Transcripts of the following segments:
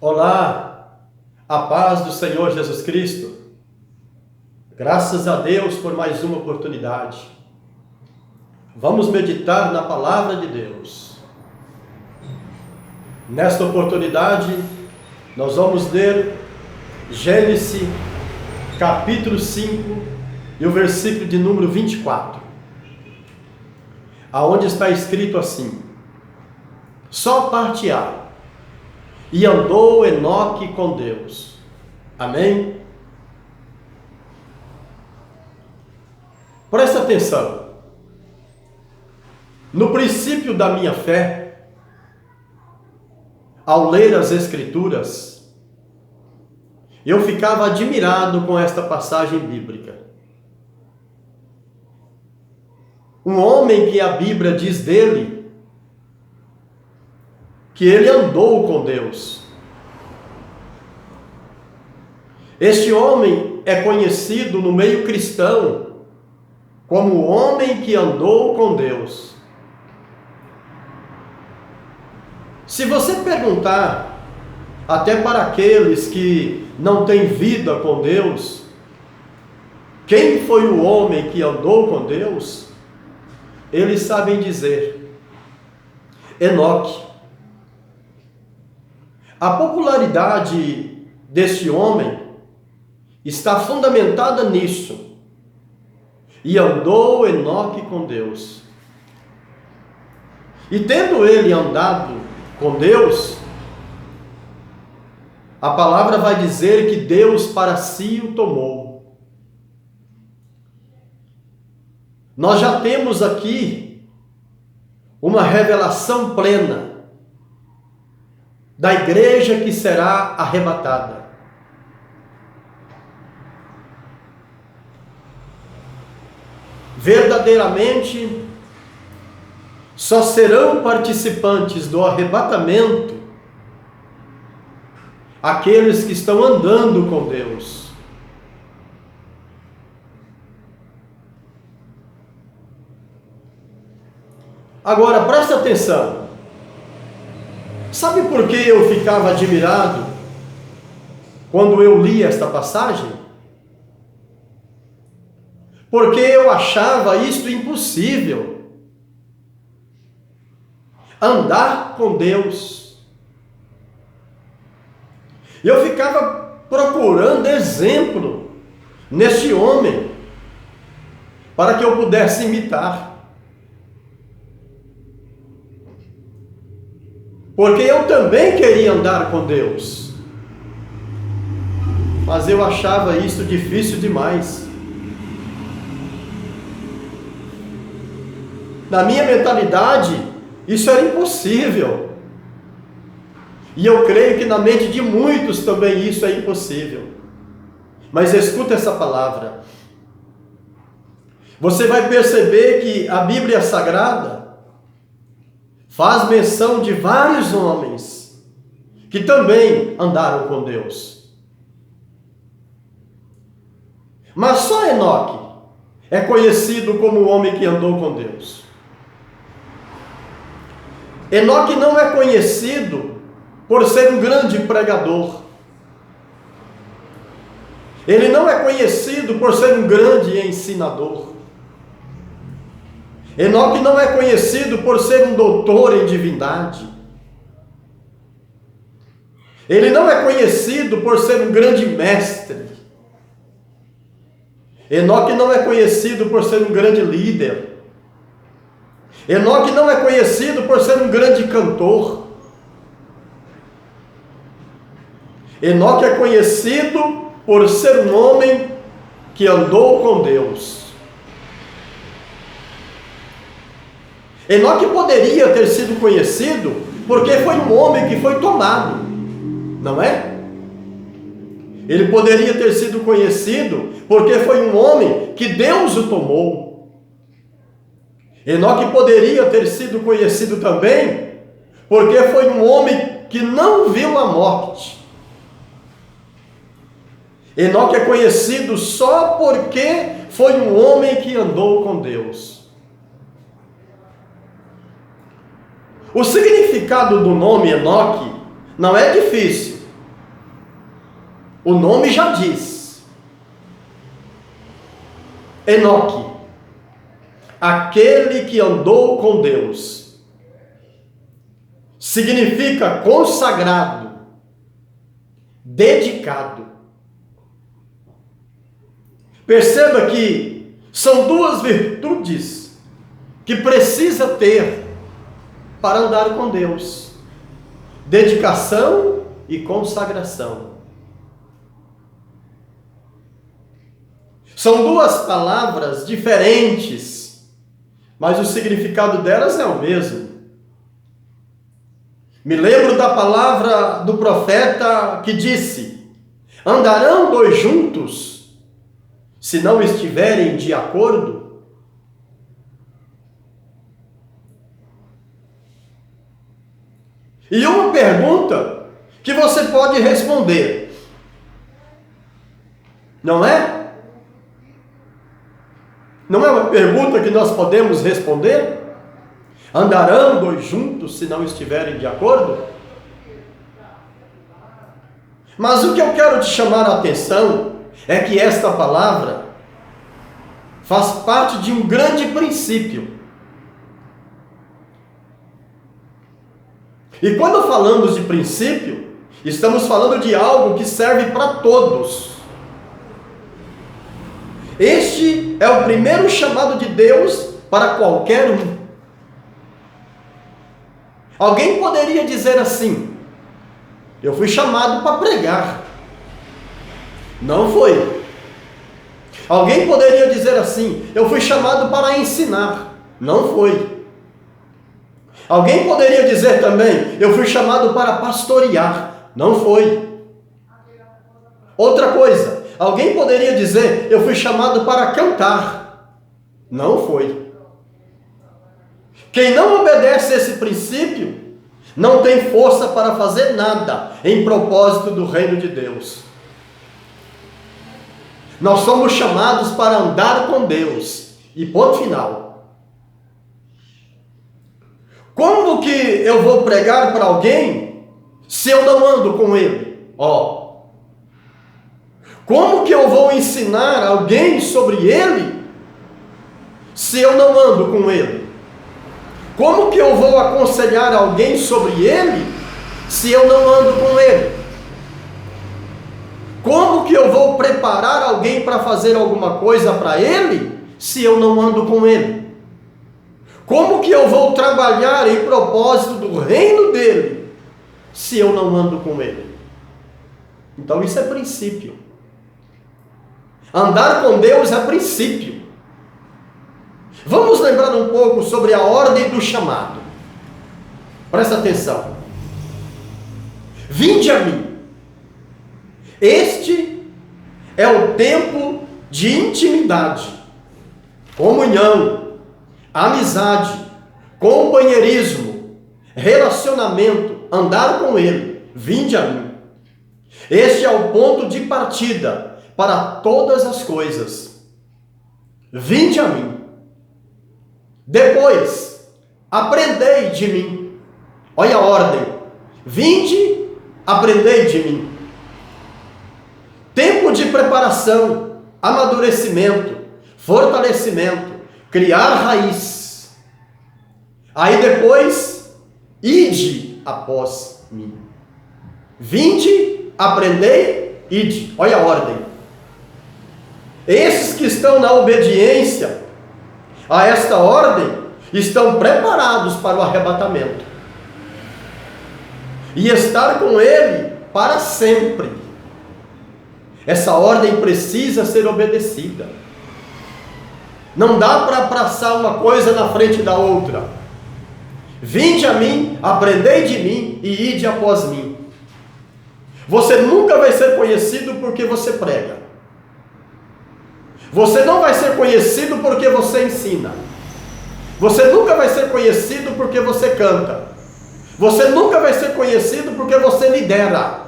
Olá, a paz do Senhor Jesus Cristo. Graças a Deus por mais uma oportunidade. Vamos meditar na palavra de Deus. Nesta oportunidade, nós vamos ler Gênesis capítulo 5 e o versículo de número 24, aonde está escrito assim: só parte A. E andou Enoque com Deus. Amém? Presta atenção. No princípio da minha fé, ao ler as Escrituras, eu ficava admirado com esta passagem bíblica. Um homem que a Bíblia diz dele que ele andou com Deus. Este homem é conhecido no meio cristão como o homem que andou com Deus. Se você perguntar até para aqueles que não têm vida com Deus, quem foi o homem que andou com Deus, eles sabem dizer: Enoque. A popularidade deste homem está fundamentada nisso. E andou Enoque com Deus. E tendo ele andado com Deus, a palavra vai dizer que Deus para si o tomou. Nós já temos aqui uma revelação plena da igreja que será arrebatada. Verdadeiramente, só serão participantes do arrebatamento aqueles que estão andando com Deus. Agora, presta atenção. Sabe por que eu ficava admirado quando eu li esta passagem? Porque eu achava isto impossível. Andar com Deus. Eu ficava procurando exemplo neste homem para que eu pudesse imitar. Porque eu também queria andar com Deus. Mas eu achava isso difícil demais. Na minha mentalidade, isso era impossível. E eu creio que na mente de muitos também isso é impossível. Mas escuta essa palavra. Você vai perceber que a Bíblia Sagrada faz menção de vários homens que também andaram com Deus. Mas só Enoque é conhecido como o homem que andou com Deus. Enoque não é conhecido por ser um grande pregador. Ele não é conhecido por ser um grande ensinador. Enoque não é conhecido por ser um doutor em divindade. Ele não é conhecido por ser um grande mestre. Enoque não é conhecido por ser um grande líder. Enoque não é conhecido por ser um grande cantor. Enoque é conhecido por ser um homem que andou com Deus. Enoque poderia ter sido conhecido porque foi um homem que foi tomado, não é? Ele poderia ter sido conhecido porque foi um homem que Deus o tomou. Enoque poderia ter sido conhecido também porque foi um homem que não viu a morte. Enoque é conhecido só porque foi um homem que andou com Deus. O significado do nome Enoque não é difícil. O nome já diz. Enoque, aquele que andou com Deus, significa consagrado, dedicado. Perceba que são duas virtudes que precisa ter para andar com Deus: dedicação e consagração. São duas palavras diferentes, mas o significado delas é o mesmo. Me lembro da palavra do profeta que disse: andarão dois juntos, se não estiverem de acordo? E uma pergunta que você pode responder, não é? Não é uma pergunta que nós podemos responder? Andarão dois juntos se não estiverem de acordo? Mas o que eu quero te chamar a atenção é que esta palavra faz parte de um grande princípio. E quando falamos de princípio, estamos falando de algo que serve para todos. Este é o primeiro chamado de Deus para qualquer um. Alguém poderia dizer assim: eu fui chamado para pregar. Não foi. Alguém poderia dizer assim: eu fui chamado para ensinar. Não foi. Alguém poderia dizer também: eu fui chamado para pastorear. Não foi. Outra coisa, alguém poderia dizer: eu fui chamado para cantar. Não foi. Quem não obedece a esse princípio não tem força para fazer nada em propósito do reino de Deus. Nós somos chamados para andar com Deus. E ponto final. Como que eu vou pregar para alguém se eu não ando com ele? Como que eu vou ensinar alguém sobre ele se eu não ando com ele? Como que eu vou aconselhar alguém sobre ele se eu não ando com ele? Como que eu vou preparar alguém para fazer alguma coisa para ele se eu não ando com ele? Como que eu vou trabalhar em propósito do reino dele se eu não ando com ele? Então isso é princípio. Andar com Deus é princípio. Vamos lembrar um pouco sobre a ordem do chamado. Presta atenção. Vinde a mim. Este é o tempo de intimidade, comunhão, amizade, companheirismo, relacionamento, andar com ele. Vinde a mim. Este é o ponto de partida para todas as coisas. Vinde a mim. Depois, aprendei de mim. Olha a ordem. Vinde, aprendei de mim. Tempo de preparação, amadurecimento, fortalecimento, criar raiz. Aí depois, ide após mim. Vinde, aprendei, ide. Olha a ordem. Esses que estão na obediência a esta ordem estão preparados para o arrebatamento e estar com ele para sempre. Essa ordem precisa ser obedecida. Não dá para passar uma coisa na frente da outra. Vinde a mim, aprendei de mim e ide após mim. Você nunca vai ser conhecido porque você prega. Você não vai ser conhecido porque você ensina. Você nunca vai ser conhecido porque você canta. Você nunca vai ser conhecido porque você lidera.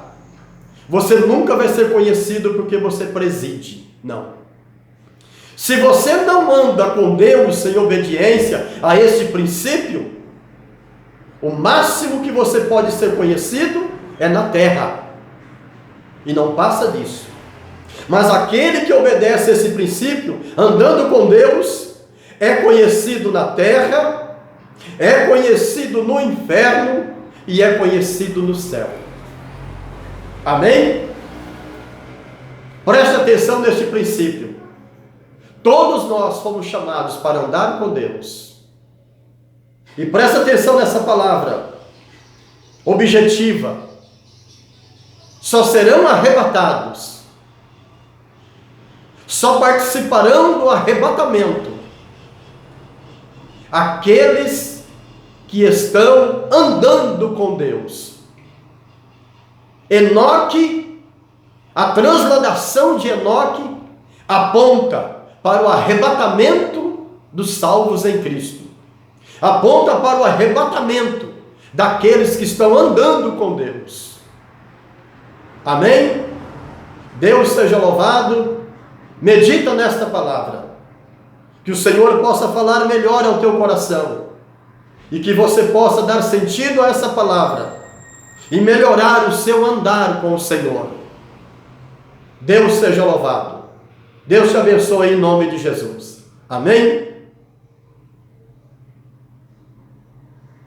Você nunca vai ser conhecido porque você preside. Não. Se você não anda com Deus em obediência a este princípio, o máximo que você pode ser conhecido é na terra. e não passa disso. Mas aquele que obedece a esse princípio, andando com Deus, é conhecido na terra, é conhecido no inferno e é conhecido no céu. Amém? Preste atenção neste princípio. Todos nós fomos chamados para andar com Deus. E preste atenção nessa palavra objetiva. Só serão arrebatados, só participarão do arrebatamento aqueles que estão andando com Deus. Enoque, a transladação de Enoque aponta para o arrebatamento dos salvos em Cristo. Aponta para o arrebatamento daqueles que estão andando com Deus. Amém? Deus seja louvado. Medita nesta palavra. Que o Senhor possa falar melhor ao teu coração. E que você possa dar sentido a essa palavra. E melhorar o seu andar com o Senhor. Deus seja louvado. Deus te abençoe em nome de Jesus. Amém?